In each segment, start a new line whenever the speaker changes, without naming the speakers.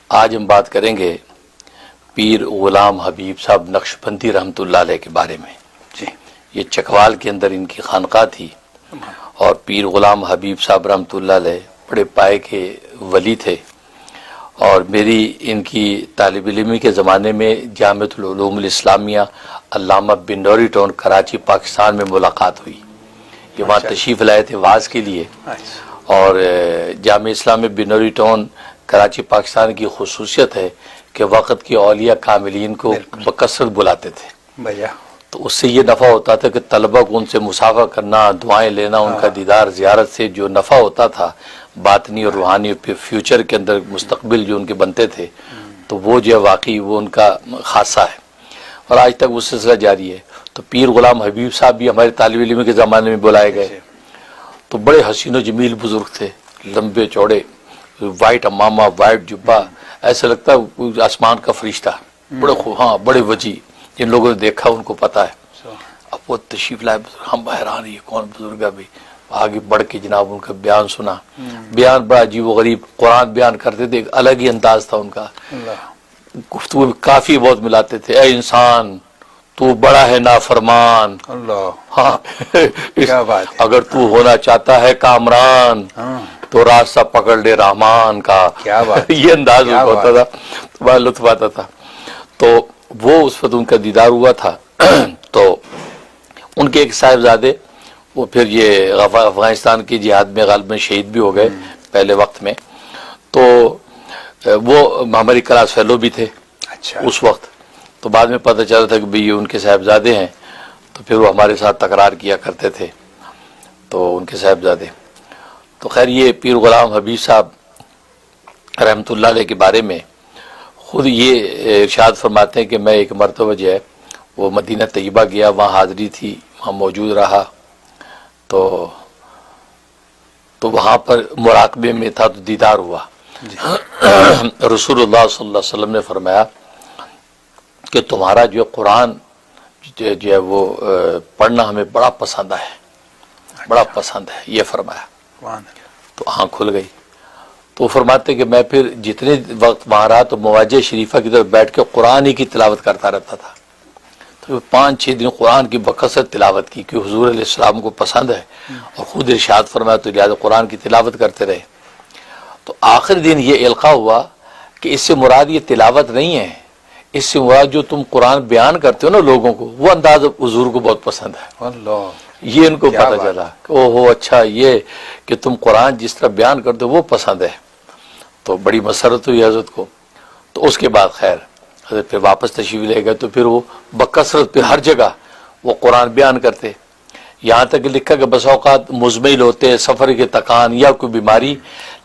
آج ہم بات کریں گے پیر غلام حبیب صاحب نقشبندی رحمۃ اللہ علیہ کے بارے میں.
جی
یہ چکوال کے اندر ان کی خانقاہ تھی اور پیر غلام حبیب صاحب رحمۃ اللہ علیہ بڑے پائے کے ولی تھے. اور میری ان کی طالب علمی کے زمانے میں جامعۃ العلوم الاسلامیہ علامہ بنوری ٹاؤن کراچی پاکستان میں ملاقات ہوئی. یہ وہاں تشریف لائے تھے واز کے لیے. اور جامعہ اسلامیہ بنوری ٹاؤن کراچی پاکستان کی خصوصیت ہے کہ وقت کے اولیاء کاملین کو بکثرت بلاتے تھے. تو اس سے یہ نفع ہوتا تھا کہ طلبہ کو ان سے مسافہ کرنا، دعائیں لینا، ان کا دیدار زیارت سے جو نفع ہوتا تھا باطنی اور روحانی فیوچر کے اندر مستقبل جو ان کے بنتے تھے، تو وہ جو واقعی وہ ان کا خاصہ ہے اور آج تک وہ سلسلہ جاری ہے. تو پیر غلام حبیب صاحب بھی ہمارے طالب علم کے زمانے میں بلائے گئے. تو بڑے حسین و جمیل بزرگ تھے، لمبے چوڑے، وائٹ امامہ، وائٹ جبہ، ایسا لگتا ہے آسمان کا فرشتہ. بڑے بڑے وجی، جن لوگوں نے دیکھا ان کو پتا ہے. اب وہ تشریف لائے، ہم حیران ہیں یہ کون بزرگ ہے. بھی آگے بڑھ کے جناب ان کا بیان سنا. بیان بڑا عجیب و غریب، قرآن بیان کرتے تھے، ایک الگ ہی انداز تھا ان کا. گفتگو کافی بہت ملاتے تھے. اے انسان تو بڑا ہے نافرمان، ہاں اگر تو ہونا چاہتا ہے کامران تو راستہ پکڑ لے رحمان کا. یہ انداز ہوتا تھا، بڑا لطف آتا تھا. تو وہ اس وقت ان کا دیدار ہوا تھا. تو ان کے ایک صاحبزادے وہ پھر یہ افغانستان کی جہاد میں غالباً شہید بھی ہو گئے پہلے وقت میں. تو وہ ہماری کلاس فیلو بھی تھے اس وقت. تو بعد میں پتہ چلا تھا کہ بھئی یہ ان کے صاحبزادے ہیں. تو پھر وہ ہمارے ساتھ تکرار کیا کرتے تھے. تو ان کے صاحبزادے. تو خیر یہ پیر غلام حبیب صاحب رحمۃ اللہ علیہ کے بارے میں خود یہ ارشاد فرماتے ہیں کہ میں ایک مرتبہ جو ہے وہ مدینہ طیبہ گیا، وہاں حاضری تھی، وہاں موجود رہا. تو وہاں پر مراقبے میں تھا تو دیدار ہوا. رسول اللہ صلی اللہ علیہ وسلم نے فرمایا کہ تمہارا جو قرآن جو ہے وہ پڑھنا ہمیں بڑا پسند ہے، بڑا پسند ہے، یہ فرمایا. تو آنکھ کھل گئی. تو فرماتے کہ میں پھر جتنے وقت وہاں رہا تو مواجہ شریفہ کی طرف بیٹھ کے قرآن ہی کی تلاوت کرتا رہتا تھا. تو 5-6 دن قرآن کی بکثرت تلاوت کی کہ حضور علیہ السلام کو پسند ہے اور خود ارشاد فرمایا تو لہٰذا قرآن کی تلاوت کرتے رہے. تو آخر دن یہ القاء ہوا کہ اس سے مراد یہ تلاوت نہیں ہے، اس سے مراد جو تم قرآن بیان کرتے ہو نا لوگوں کو، وہ انداز حضور کو بہت پسند ہے. یہ ان کو پتہ چلا کہ اوہو اچھا یہ کہ تم قرآن جس طرح بیان کرتے ہو وہ پسند ہے. تو بڑی مسرت ہوئی حضرت کو. تو اس کے بعد خیر حضرت پھر واپس تشریف لے گئے. تو پھر وہ بکثرت پھر ہر جگہ وہ قرآن بیان کرتے. یہاں تک لکھا کہ بس اوقات مزمل ہوتے، سفر کے تکان یا کوئی بیماری،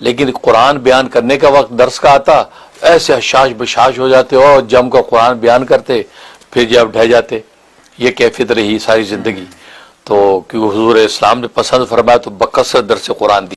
لیکن قرآن بیان کرنے کا وقت درس کا آتا ایسے حشاش بشاش ہو جاتے اور جم کا قرآن بیان کرتے، پھر جب ڈھہ جاتے. یہ کیفیت رہی ساری زندگی. تو کیونکہ حضور اسلام نے پسند فرمایا تو بکثرت درس قرآن دی.